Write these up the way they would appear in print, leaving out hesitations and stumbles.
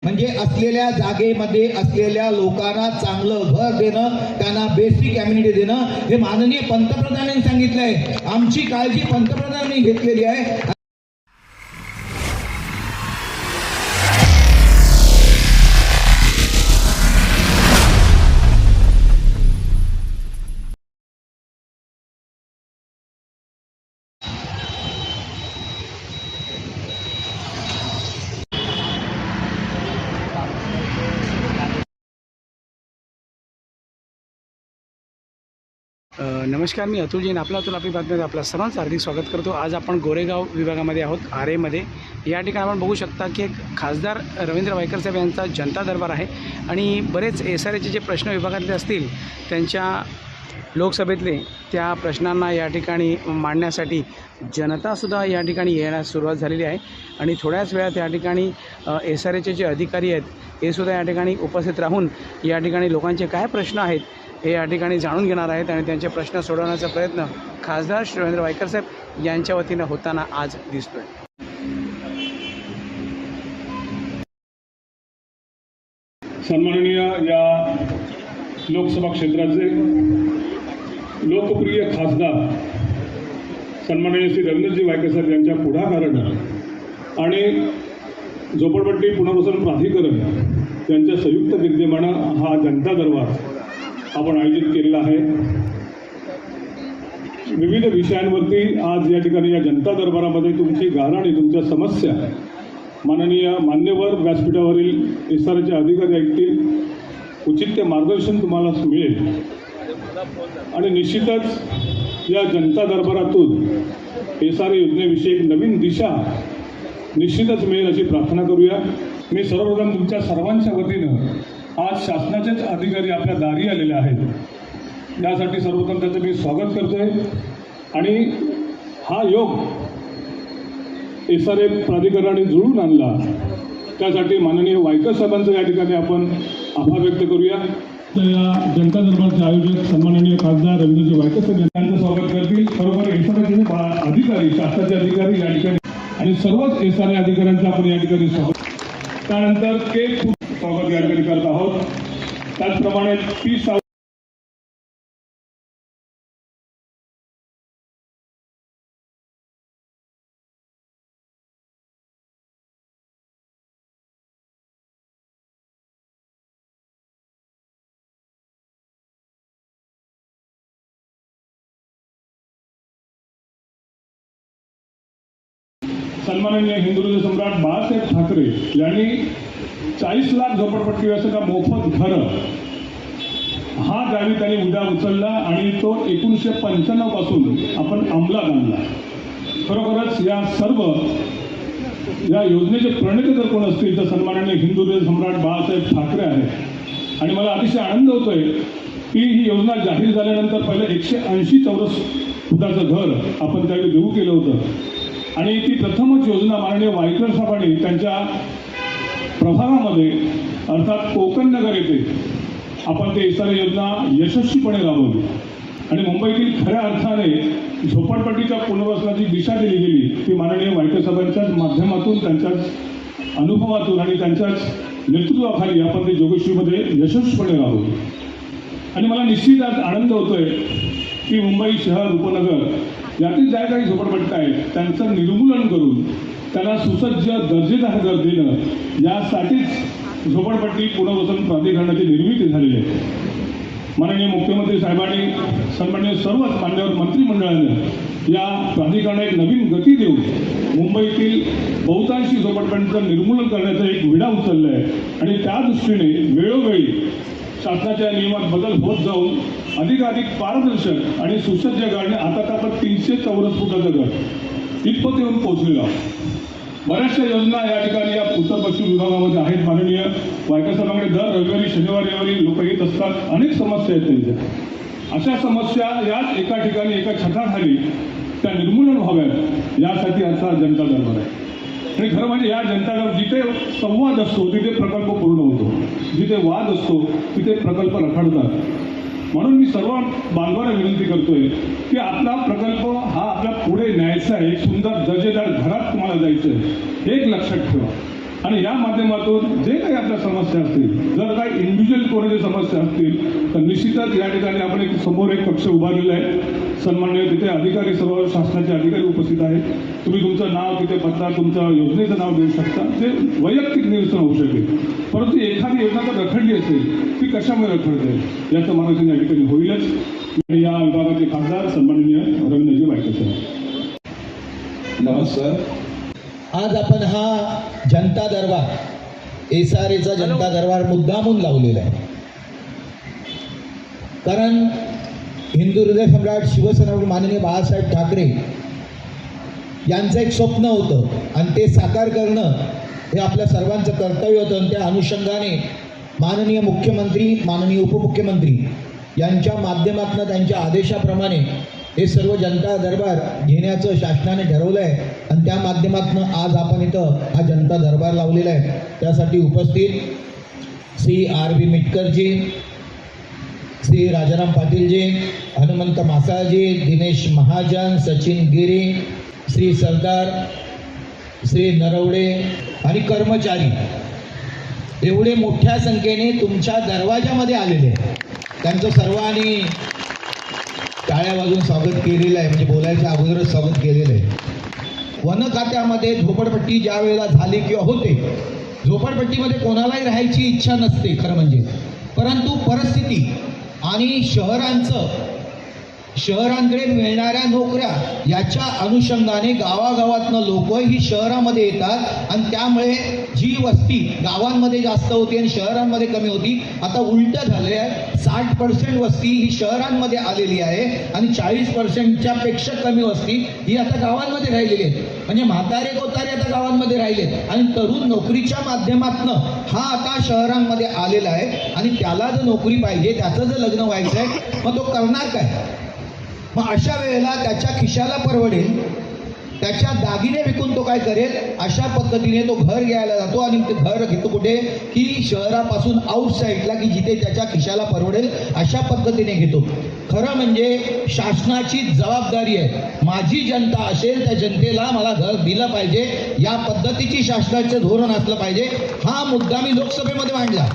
म्हणजे असलेल्या जागेमध्ये असलेल्या लोकांना चांगलं घर देणं, त्यांना बेसिक ॲम्युनिटी देणं, हे माननीय पंतप्रधानांनी सांगितलंय. आमची काळजी पंतप्रधानांनी घेतलेली आहे. नमस्कार, मी अतुल जैन. आपली बातमीमध्ये आपलं सर्वांचं हार्दिक स्वागत करतो. आज आपण गोरेगाव विभागामध्ये आहोत, आरेमध्ये. या ठिकाणी आपण बघू शकता की एक खासदार रवींद्र वायकर साहेब यांचा जनता दरबार आहे आणि बरेच SRAचे जे प्रश्न विभागातले असतील त्यांच्या लोकसभेतले त्या प्रश्नांना या ठिकाणी मांडण्यासाठी जनतासुद्धा या ठिकाणी येण्यास सुरुवात झालेली आहे आणि थोड्याच वेळात या ठिकाणी SRAचे जे अधिकारी आहेत हे सुद्धा या ठिकाणी उपस्थित राहून या ठिकाणी लोकांचे काय प्रश्न आहेत हे या ठिकाणी जाणून घेणार आहेत आणि त्यांचे प्रश्न सोडवण्याचा प्रयत्न खासदार श्री रवींद्र वायकर साहेब यांच्या वतीनं होताना आज दिसतोय. सन्माननीय या लोकसभा क्षेत्राचे लोकप्रिय खासदार सन्माननीय श्री रवींद्रजी वायकर साहेब यांच्या पुढाकारानं आणि झोपडपट्टी पुनर्वसन प्राधिकरण यांच्या संयुक्त विद्यमानं हा जनता दरबार आपण आयोजित केलेला आहे. विविध विषयांवरती आज या ठिकाणी या जनता दरबारामध्ये तुमची गाऱ्हाण, तुमच्या समस्या माननीय मान्यवर व्यासपीठावरील SRAचे अधिकारी ऐकतील, उचित ते मार्गदर्शन तुम्हाला मिळेल आणि निश्चितच या जनता दरबारातून SRA योजनेविषयी एक नवीन दिशा निश्चितच मिळेल अशी प्रार्थना करूया. मी सर्वप्रथम तुमच्या सर्वांच्या वतीनं आज शासनाचेच अधिकारी आपल्या दारी आलेले आहेत, यासाठी सर्वप्रथम त्याचं मी स्वागत करतोय आणि हा योग SRA प्राधिकरणाने जुळून आणला त्यासाठी माननीय वायकर साहेबांचं या ठिकाणी आपण आभार व्यक्त करूया. तर या जनता दरबारचे आयोजक सन्माननीय खासदार रवींद्रजी वायकर साहेब यांचं स्वागत करतील. बरोबर SRAचे अधिकारी, शासनाचे अधिकारी या ठिकाणी आणि सर्वच SRA अधिकाऱ्यांचं आपण या ठिकाणी स्वागत. त्यानंतर स्वागत या ठिकाणी करत आहोत. त्याचप्रमाणे सन्माननीय हिंदुत्व सम्राट बाळासाहेब ठाकरे यांनी 40 लाख झोपडपट्टीवासियांना मोफत घरं हा दावी त्यांनी उद्या उचलला आणि तो 1995 पासून आपण अंमलात आणला. खरोखरच या सर्व या योजनेचे प्रणेते जर कोण असतील तर सन्माननीय हिंदुत्व सम्राट बाळासाहेब ठाकरे आहेत आणि मला अतिशय आनंद होतोय की ही योजना जाहीर झाल्यानंतर पहिलं 180 चौरस फुटाचं घर आपण त्यावेळी देऊ केलं होतं आणि ती प्रथमच योजना माननीय वायकर साहेबांनी त्यांच्या प्रभागामध्ये अर्थात कोकण नगर येथे आपण ते SRA योजना यशस्वीपणे राबवली आणि मुंबईतील खऱ्या अर्थाने झोपडपट्टीच्या पुनर्वसनाची दिशा दिली गेली ती माननीय वायकर साहेबांच्याच माध्यमातून, त्यांच्याच अनुभवातून आणि त्यांच्याच नेतृत्वाखाली आपण ते जोगेश्वरीमध्ये यशस्वीपणे राबवली. आणि मला निश्चित आज आनंद होतोय की मुंबई शहर उपनगर यातील ज्या काही झोपडपट्ट्या आहेत त्यांचं निर्मूलन करून त्यांना सुसज्ज दर्जेदार घर देणं यासाठीच झोपडपट्टी पुनर्वसन प्राधिकरणाची निर्मिती झालेली आहे. माननीय मुख्यमंत्री साहेबांनी सन्माननीय सर्वच मान्यवर मंत्रिमंडळानं या प्राधिकरणाला एक नवीन गती देऊन मुंबईतील बहुतांशी झोपडपट्ट्यांचं निर्मूलन करण्याचा एक विडा उचलला आहे आणि त्या दृष्टीने वेळोवेळी शासनाच्या नियमात बदल होत जाऊन अधिकाधिक पारदर्शक आणि सुसज्ज घराने आता आपण 300 चौरस फुटाचं घर इथपर्यंत येऊन पोहोचलेलो आहोत. बऱ्याचशा योजना या ठिकाणी या उत्तर पश्चिम विभागामध्ये आहेत. माननीय वायकर साहेबांकडे दर रविवारी शनिवारी लोक येत असतात. अनेक समस्या आहेत त्यांच्या. अशा समस्या याच एका ठिकाणी एका छताखाली त्या निर्मूलन व्हाव्यात यासाठी आजचा जनता दरबार आहे. आणि खरं म्हणजे या जनता दरबार जिथे संवाद असतो तिथे प्रकल्प पूर्ण होतो, जिथे वाद असतो तिथे प्रकल्प रखडतात. म्हणून मी सर्व बांधवांना विनंती करतोय की आपला प्रकल्प हा आपल्या पुढे न्यायचा आहे, सुंदर दर्जेदार घरात तुम्हाला जायचं आहे. एक लक्षात ठेवा, आणि या माध्यमातून जे काही आपल्या समस्या असतील, जर काही इंडिव्हिज्युअल कोणाच्या समस्या असतील तर निश्चितच या ठिकाणी आपण एक समोर एक कक्ष उभारलेला आहे. सन्माननीय तिथे अधिकारी, सर्व शासनाचे अधिकारी उपस्थित आहेत. तुम्ही तुमचं नाव तिथे पत्ता, तुमचं योजनेचं नाव देऊ शकता. ते वैयक्तिक निरसन होऊ शकेल, परंतु एखादी योजना जर रखडली असेल ती कशामुळे रखडते याचं मार्गदर्शन या ठिकाणी होईलच. आणि या विभागाचे खासदार सन्माननीय रवींद्रजी वायकर साहेब. नमस्कार. आज आपण हा जनता दरबार, SRAचा जनता दरबार मुद्दामून लावलेला आहे, कारण हिंदू हृदय सम्राट शिवसेना माननीय बाळासाहेब ठाकरे यांचं एक स्वप्न होतं आणि ते साकार करणं हे आपल्या सर्वांचं कर्तव्य होतं. आणि त्या अनुषंगाने माननीय मुख्यमंत्री, माननीय उपमुख्यमंत्री यांच्या माध्यमातून त्यांच्या आदेशाप्रमाणे हे सर्व जनता दरबार घेण्याचं शासनाने ठरवलं आहे. आणि त्या माध्यमातून आज आपण इथं हा जनता दरबार लावलेला आहे. त्यासाठी उपस्थित श्री RB मिटकरजी, श्री राजाराम पाटीलजी, हनुमंत मासाळजी, दिनेश महाजन, सचिन गिरी, श्री सरदार, श्री नरवडे आणि कर्मचारी एवढे मोठ्या संख्येने तुमच्या दरवाजामध्ये आलेले आहेत. त्यांचं सर्वांनी टाळ्या वाजवून स्वागत केलेलं आहे, म्हणजे बोलायच्या अगोदरच स्वागत केलेलं आहे. वन खात्यामध्ये झोपडपट्टी ज्या वेळेला झाली किंवा होते, झोपडपट्टीमध्ये कोणालाही राहायची इच्छा नसते खरं म्हणजे, परंतु परिस्थिती आणि शहरांकडे मिळणाऱ्या नोकऱ्या याच्या अनुषंगाने गावागावातनं लोक ही शहरामध्ये येतात आणि त्यामुळे जी वस्ती गावांमध्ये जास्त होती आणि शहरांमध्ये कमी होती, आता उलटं झाले आहे. 60% वस्ती ही शहरांमध्ये आलेली आहे आणि 40%च्या पेक्षा कमी वस्ती ही आता गावांमध्ये राहिलेली आहे. म्हणजे म्हातारे कोतारे आता गावांमध्ये राहिलेत आणि तरुण नोकरीच्या माध्यमातनं हा आता शहरांमध्ये आलेला आहे. आणि त्याला जर नोकरी पाहिजे, त्याचं जर लग्न व्हायचं आहे, मग तो करणार काय? मग अशा वेळेला त्याच्या खिशाला परवडेल, त्याच्या दागिने विकून तो काय करेल, अशा पद्धतीने तो घर घ्यायला जातो. आणि ते घर घेतो कुठे, की शहरापासून आउटसाईडला, की जिथे त्याच्या खिशाला परवडेल अशा पद्धतीने घेतो. खरं म्हणजे शासनाची जबाबदारी आहे, माझी जनता असेल त्या जनतेला मला घर दिलं पाहिजे, या पद्धतीची शासनाचं धोरण असलं पाहिजे. हा मुद्दा मी लोकसभेमध्ये मांडला.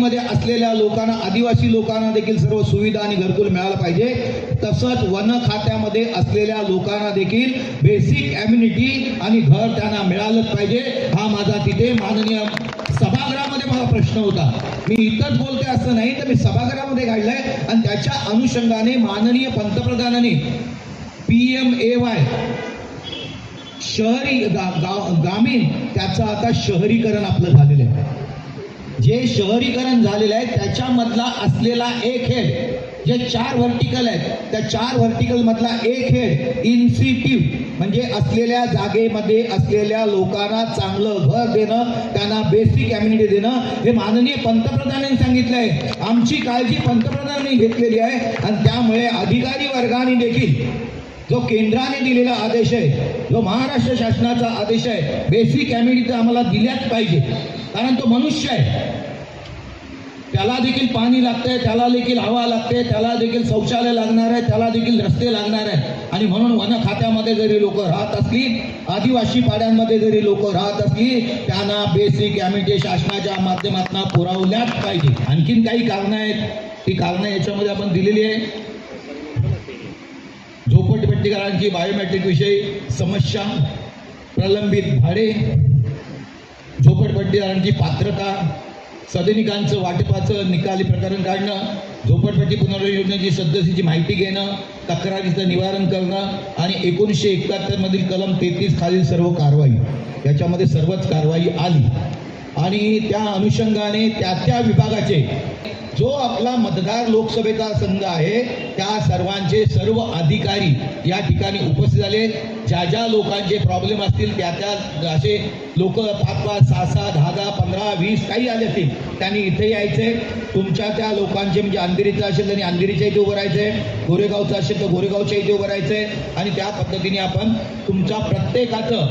मध्ये असलेल्या लोकांना, आदिवासी लोकांना देखील सर्व सुविधा आणि घरकुल मिळालं पाहिजे. तसंच वन खात्यामध्ये असलेल्या लोकांना देखील बेसिक ॲम्युनिटी आणि घर त्यांना मिळालंच पाहिजे. हा माझा तिथे माननीय सभागृहामध्ये मला प्रश्न होता. मी इथंच बोलते असं नाही, तर मी सभागृहामध्ये काढलाय. आणि त्याच्या अनुषंगाने माननीय पंतप्रधानांनी PMAY शहरी ग्रामीण त्याचं आता शहरीकरण आपलं झालेलं आहे. जे शहरीकरण झालेलं आहे त्याच्यामधला असलेला एक हेड, जे 4 व्हर्टिकल आहेत, त्या 4 व्हर्टिकल मधला एक हेड इन्सिटिव्ह म्हणजे असलेल्या जागेमध्ये असलेल्या लोकांना चांगलं घर देणं, त्यांना बेसिक ॲम्युनिटी देणं, हे माननीय पंतप्रधानांनी सांगितलंय. आमची काळजी पंतप्रधानांनी घेतलेली आहे. आणि त्यामुळे अधिकारी वर्गाने देखील जो केंद्राने दिलेला आदेश आहे, जो महाराष्ट्र शासनाचा आदेश आहे, बेसिक ॲम्युनिटी आम्हाला दिल्याच पाहिजे. कारण तो मनुष्य आहे, त्याला देखील पाणी लागतंय, त्याला देखील हवा लागते, त्याला देखील शौचालय लागणार आहे, त्याला देखील रस्ते लागणार आहे. आणि म्हणून वन खात्यामध्ये जरी लोक राहत असली, आदिवासी पाड्यांमध्ये जरी लोक राहत असली, त्यांना बेसिक ॲम्युनिटी शासनाच्या माध्यमातून पुरवल्याच पाहिजे. आणखीन काही कारणं आहेत, ती कारणं याच्यामध्ये आपण दिलेली आहे. झोपडपट्टीकरांची बायोमेट्रिक विषयी समस्या, प्रलंबित भाडे, झोपडपट्टीदारांची पात्रता, सदनिकांचं वाटपाचं निकाली प्रकरण काढणं, झोपडपट्टी पुनर्वसन योजनेची सदस्याची माहिती घेणं, तक्रारीचं निवारण करणं आणि 1971 मधील कलम 33 खालील सर्व कारवाई, याच्यामध्ये सर्वच कारवाई आली. आणि त्या अनुषंगाने त्या विभागाचे जो आपला मतदार लोकसभेचा संघ आहे, त्या सर्वांचे सर्व अधिकारी या ठिकाणी उपस्थित झाले. ज्या ज्या लोकांचे प्रॉब्लेम असतील त्या असे लोक 5-5, 6-6, 10-10, 15, 20 काही आले असतील, त्यांनी इथे यायचे. तुमच्या त्या लोकांचे म्हणजे अंधेरीचं असेल त्यांनी अंधेरीच्या इथे उभं राहायचंय, गोरेगावचं असेल तर गोरेगावच्या इथे उभं राहायचंय. आणि त्या पद्धतीने आपण तुमच्या प्रत्येकाचं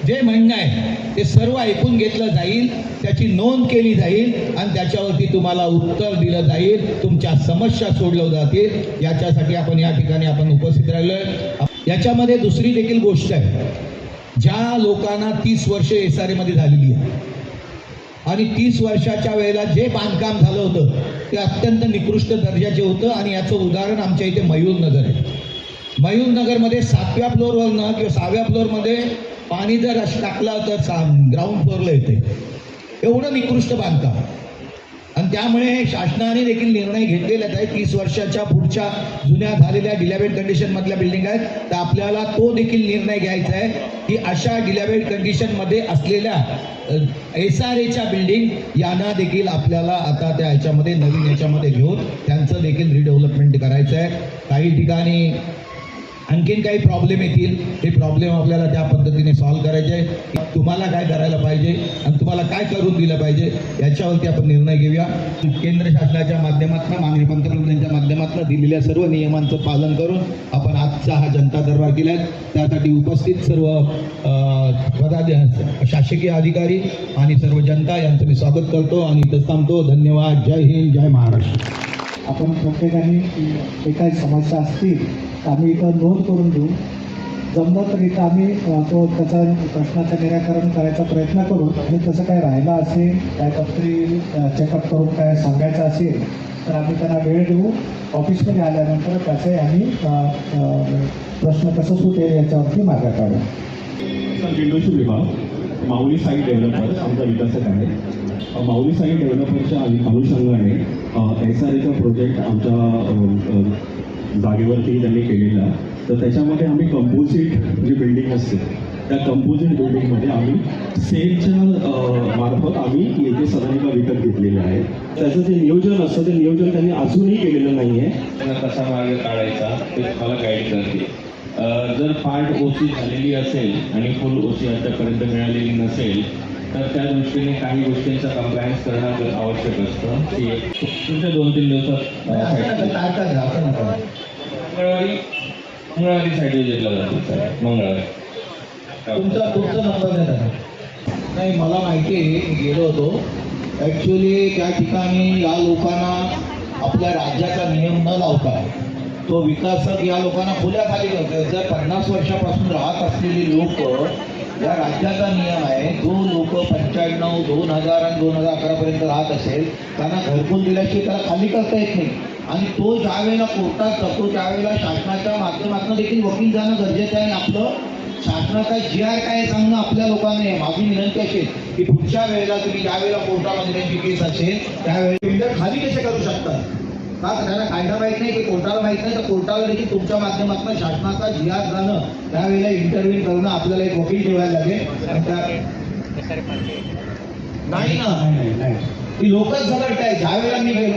जे म्हणणं आहे ते सर्व ऐकून घेतलं जाईल, त्याची नोंद केली जाईल आणि त्याच्यावरती तुम्हाला उत्तर दिलं जाईल, तुमच्या समस्या सोडल्या जातील. याच्यासाठी आपण या ठिकाणी आपण उपस्थित राहिलोय. याच्यामध्ये दुसरी देखील गोष्ट आहे, ज्या लोकांना 30 वर्ष SRA मध्ये झालेली आहे आणि 30 वर्षाच्या वेळेला जे बांधकाम झालं होतं ते अत्यंत निकृष्ट दर्जाचे होतं. आणि याचं उदाहरण आमच्या इथे मयूर नगर आहे. मयूर नगरमध्ये 7व्या फ्लोअरवरनं किंवा 6व्या फ्लोअरमध्ये पाणी जर असं टाकलं तर ग्राउंड फ्लोअरला येते, एवढं निकृष्ट बांधकाम. आणि त्यामुळे शासनाने देखील निर्णय घेतलेला आहे. 30 वर्षाच्या पुढच्या जुन्या झालेल्या डिलॅबेट कंडिशनमधल्या बिल्डिंग आहेत, तर आपल्याला तो देखील निर्णय घ्यायचा आहे की अशा डिलॅबेट कंडिशनमध्ये असलेल्या SRAच्या बिल्डिंग यांना देखील आपल्याला आता त्या ह्याच्यामध्ये नवीन ह्याच्यामध्ये घेऊन त्यांचं देखील रिडेव्हलपमेंट करायचं आहे. काही ठिकाणी आणखीन काही प्रॉब्लेम येतील, हे प्रॉब्लेम आपल्याला त्या पद्धतीने सॉल्व्ह करायचे आहे. तुम्हाला काय करायला पाहिजे आणि तुम्हाला काय करून दिलं पाहिजे याच्यावरती आपण निर्णय घेऊया. केंद्र शासनाच्या माध्यमातून, माननीय पंतप्रधानांच्या माध्यमातून दिलेल्या सर्व नियमांचं पालन करून आपण आजचा हा जनता दरबार केला आहे. त्यासाठी उपस्थित सर्व शासकीय अधिकारी आणि सर्व जनता यांचं मी स्वागत करतो आणि इथं थांबतो. धन्यवाद. जय हिंद, जय महाराष्ट्र. आपण प्रत्येकाने जे काही समस्या असतील तर आम्ही इथं नोंद करून देऊ. जमलं तर इथं आम्ही तो त्याचा प्रश्नाचं निराकरण करायचा प्रयत्न करू. आणि तसं काय राहिलं असेल, काय तपत्री चेकअप करून काय सांगायचं असेल तर आम्ही त्यांना वेळ देऊ. ऑफिसमध्ये आल्यानंतर त्याचे आम्ही प्रश्न कसं सुटेल याच्यावरती मार्ग काढू. इंडस्ट्री विभाग माऊली साईट डेव्हलपर्स आमचा विकासक आहे. माऊली साईट डेव्हलपरच्या अनुषंगाने SRAचा प्रोजेक्ट आमच्या जागेवरती त्यांनी केलेला. तर त्याच्यामध्ये आम्ही कंपोजिट जी बिल्डिंग असते त्या कंपोजिट बिल्डिंगमध्ये आम्ही सेलच्या मार्फत आम्ही येथे सदनिका विकत घेतलेले आहे. त्याचं जे नियोजन असतं ते नियोजन त्यांनी अजूनही केलेलं नाही आहे. त्यांना कसा मार्ग काढायचा ते तुम्हाला गाईड करते. जर पार्ट OC झालेली असेल आणि फुल OC आतापर्यंत मिळालेली नसेल तर त्या दृष्टीने काही गोष्टींचा कंप्लायन्स करणं आवश्यक असतं. की तुमच्या 2-3 दिवसात मंगळवारी साईड विजिटला जातो. सर मंगळवारी तुमचा नंबर द्या. नाही, मला माहिती आहे, मी गेलो होतो. ॲक्च्युली त्या ठिकाणी या लोकांना आपल्या राज्याचा नियम न लावता तो विकासक या लोकांना खुल्या खाली करतो. जर 50 वर्षापासून राहत असलेली लोक, या राज्याचा नियम आहे, जो लोक 95, 2000 आणि 2011पर्यंत राहत असेल त्यांना घरकुल दिल्याशिवाय त्याला खाली करता येत नाही. आणि तो ज्या वेळेला कोर्टात जातो त्यावेळेला शासनाच्या माध्यमातून देखील वकील जाणं गरजेचं आहे. आणि आपलं शासनाचा GR काय सांगणं आपल्या लोकांना आहे. माझी विनंती असेल की पुढच्या वेळेला तुम्ही ज्या वेळेला कोर्टामध्ये त्यांची केस असेल त्यावेळेला बिल्डर खाली कसे करू शकतात, का त्यांना कायदा माहीत नाही की कोर्टाला माहीत नाही, तर कोर्टाला देखील तुमच्या माध्यमातून शासनाचा GR जाणं त्यावेळेला इंटरव्ह्यू करणं आपल्याला एक वकील ठेवायला लागेल. नाही ना, ती लोकच झगडत आहे. ज्या वेळेला मी गेलो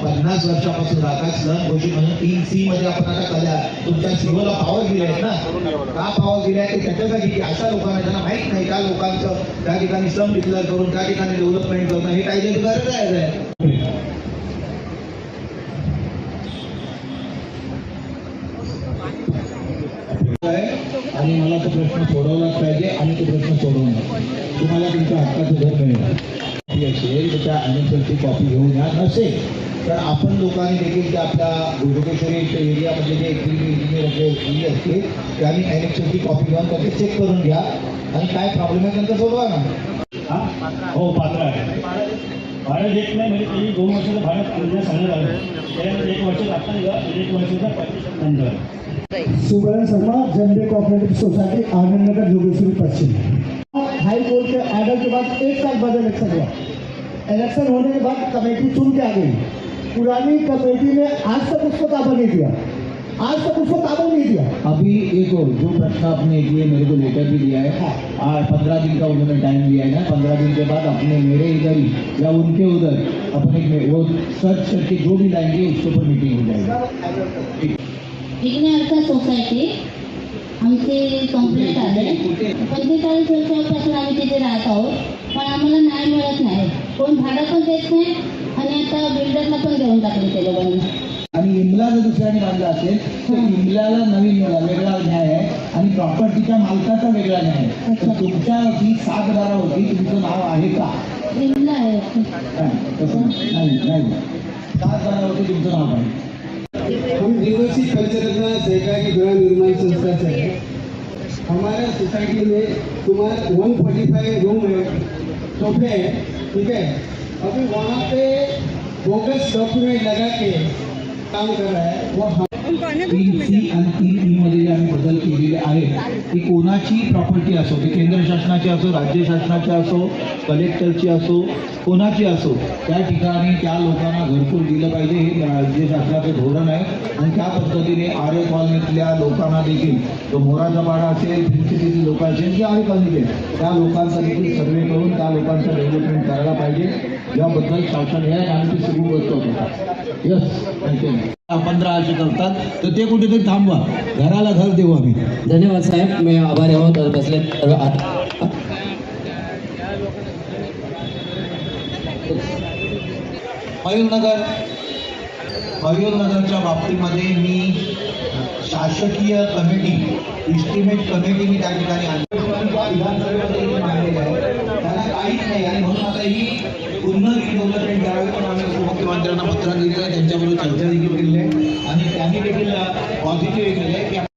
50 वर्षापासून राहतात स्लम घोषित म्हणून 3C मध्ये आपण आता कल्या तुमच्या सीओला पावर दिले आहेत ना. का पावर दिले आहे ते त्याच्यासाठी की अशा लोकांना ज्यांना माहीत नाही त्या लोकांचं त्या ठिकाणी स्लम डिक्लेअर करून त्या ठिकाणी डेव्हलपमेंट करणं हे कायद्याची गरज आहे. आणि मला तो प्रश्न सोडवलाच पाहिजे आणि तो प्रश्न सोडवणार. तुम्हाला तुमच्या हक्काचं घर मिळेल असेल त्या अनेकची कॉपी घेऊन या. नसेल तर आपण लोकांनी देखील त्या आपल्या गुरुकेश्वरी एरियामध्ये जे इंजिनियर असते त्यांनी अनेकची कॉपी घेऊन त्याचे चेक करून घ्या आणि काय प्रॉब्लेम आहे त्यांचा सोडवा ना. हो, पात्र आहे. भाडं देत नाही म्हणजे त्यांनी 2 वर्षाचं भाडं आपल्याला सांगण्यात आलं. त्यानंतर 1 वर्ष आता 1 वर्षाचा 25 नंतर. Subaran Sharma, general cooperative society, Anandnagar, Jogeshwari पश्चिम. हाई कोर्ट के ऑर्डर के बाद 1 साल बाद इलेक्शन हुआ. इलेक्शन होने के बाद कमेटी चुन के आ गई. पुरानी कमेटी ने आज तक उसको ताबा नहीं दिया. अभी एक और जो प्रश्न आपने किए मेरे को लेटर भी दिया है. 15 दिन का उन्होंने टाइम दिया है ना. 15 दिन के बाद अपने मेरे इधर ही या उनके उधर अपने वो सर्च करके जो भी लाएंगे उसके ऊपर मीटिंग हो जाएगी. विघ्नहर्ता सोसायटी आमचे कंप्लेंट आले. 45 वर्षापासून आम्ही तिथे राहत आहोत पण आम्हाला न्याय मिळत नाही. कोण भाडं पण देत नाही आणि आता बिल्डरला पण देऊन टाकले ते लोकांनी. आणि इमला जर दुसऱ्याने बांधला असेल तर इमलाला नवीन वेगळा न्याय आहे आणि प्रॉपर्टीच्या मालकाचा वेगळा न्याय आहे. तर तुमच्या जी 7/12 होती तुमचं नाव आहे का? इमला आहे. तसं नाही. 7/12 होती तुमचं नाव आहे. हम दिवसी पंचरत्न सहकारी गृह निर्माण संस्था से है। हमारे सोसाइटी में तुम्हारा 145 रूम है, सोफे है, ठीक है। अभी वहाँ पे बोगस डॉक्यूमेंट लगा के काम कर रहा है वो 3C आणि 3E मध्ये जे आम्ही बदल केलेले आहेत ती कोणाची प्रॉपर्टी असो, ती केंद्र शासनाची असो, राज्य शासनाची असो, कलेक्टरची असो, कोणाची असो, त्या ठिकाणी त्या लोकांना घरकुल दिलं पाहिजे हे राज्य शासनाचं धोरण आहे. आणि त्या पद्धतीने आरे कॉलनीतल्या लोकांना देखील, तो मोराचा पाडा असेल, फिरसिटीतील लोक असेल की आरे कॉलनीचे, त्या लोकांचा देखील सर्वे करून त्या लोकांचं डेव्हलपमेंट करायला पाहिजे. याबद्दल शासन हे आम्ही ते सुरू करतो होता. Yes, thank you. 15 असे करतात तर ते कुठेतरी थांबवा, घराला घर देऊ आम्ही. धन्यवाद साहेब, मी आभारी आहोत बसले. मयूरनगरच्या बाबतीमध्ये मी शासकीय कमिटी, इस्टिमेट कमिटी मी त्या ठिकाणी विधानसभेमध्ये मांडलेली आहे, त्याला काहीच नाही. आणि म्हणून आता ही पुन्हा रिडेव्हलपमेंट करावी पण आम्ही उपमुख्यमंत्र्यांना पत्र दिलेलं आहे, त्यांच्याबरोबर चर्चा देखील केलेली आहे आणि त्यांनी देखील पॉझिटिव्ह केलं आहे की